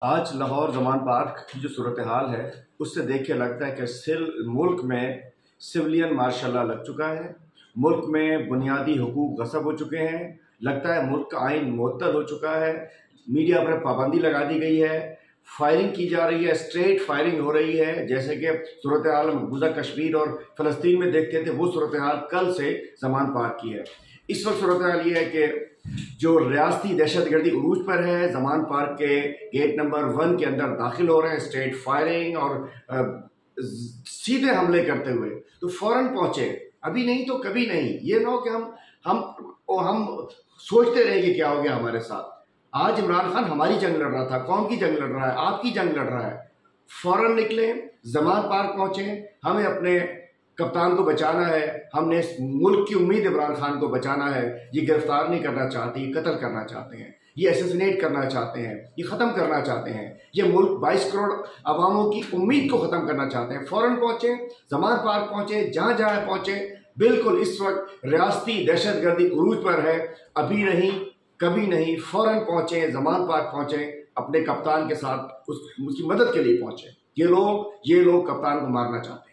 आज लाहौर जमान पार्क की जो सूरत हाल है उससे देख के लगता है कि मुल्क में सिविलियन मार्शल लॉ लग चुका है। मुल्क में बुनियादी हुकूक गस्ब हो चुके हैं। लगता है मुल्क का आइन मुअत्तल हो चुका है। मीडिया पर पाबंदी लगा दी गई है। फायरिंग की जा रही है, स्ट्रेट फायरिंग हो रही है, जैसे कि सूरत हाल मकबूजा कश्मीर और फ़लस्तीन में देखते थे। वो सूरत हाल कल से जमान पार्क की है। इस वक्त सूरत हाल ये है कि जो रियासती दहशतगर्दी उरूज पर है, जमान पार्क के गेट नंबर 1 के अंदर दाखिल हो रहे हैं स्ट्रेट फायरिंग और सीधे हमले करते हुए। तो फौरन पहुंचे, अभी नहीं तो कभी नहीं। ये ना हो कि हम सोचते रहे कि क्या हो गया हमारे साथ। आज इमरान खान हमारी जंग लड़ रहा था, कौन की जंग लड़ रहा है? आपकी जंग लड़ रहा है। फौरन निकले, जमान पार्क पहुंचे। हमें अपने कप्तान को बचाना है, हमने इस मुल्क की उम्मीद इमरान खान को बचाना है। ये गिरफ्तार नहीं करना चाहते, ये कत्ल करना चाहते हैं, ये असैसिनेट करना चाहते हैं, ये ख़त्म करना चाहते हैं। ये मुल्क 22 करोड़ अवामों की उम्मीद को ख़त्म करना चाहते हैं। फ़ौरन पहुँचे, जमान पार्क पहुँचे, जहाँ जहाँ पहुँचे। बिल्कुल इस वक्त रियासती दहशतगर्दी उरूज पर है। अभी नहीं कभी नहीं, फ़ौरन पहुँचे, जमान पार्क पहुँचे, अपने कप्तान के साथ उसकी मदद के लिए पहुँचे। ये लोग कप्तान को मारना चाहते हैं।